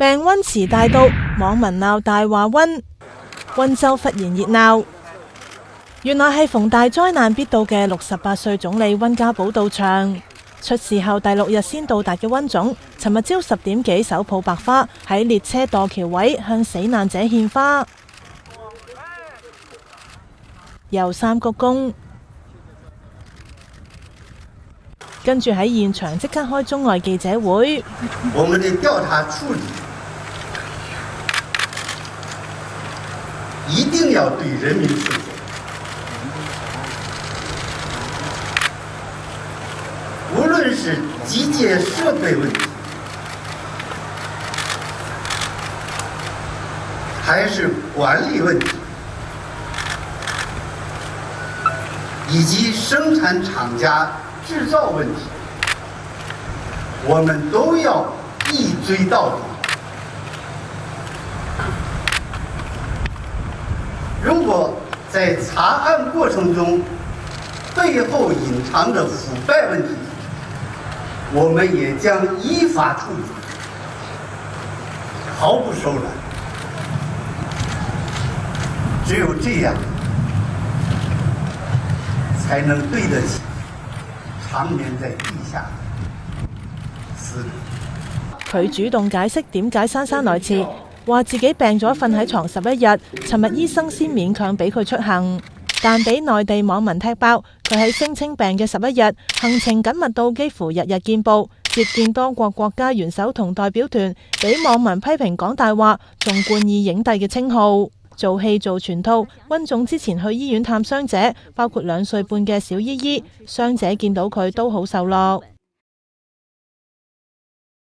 病溫遲大到網民鬧大話溫，溫州忽然熱鬧。原來係逢大災難必到嘅68歲總理溫家寶到場。出事後第6日先到達嘅溫總，尋日朝10點幾手抱白花喺列車墮橋位向死難者獻花，遊三鞠躬，跟住喺現場即刻開中外記者會。我們的調查處理一定要對人民負責，無論是基建設備問題，還是管理問題，以及生產廠家製造問題，我們都要一追到底。如果在查案過程中背後隱藏着腐敗問題，我們也將依法處理，毫不手軟。只有這樣，才能對得起長眠在地下的死者。佢主動解釋點解姍姍來遲，話自己病咗瞓喺床11日，尋日醫生先勉強俾佢出行，但俾內地網民踢爆，佢喺聲稱病嘅11日，行程緊密到幾乎日日見報，接見多國國家元首同代表團，俾網民批評講大話，仲冠以影帝嘅稱號。做戲做全套，溫總之前去醫院探傷者，包括2歲半嘅小依依，傷者見到佢都好受落。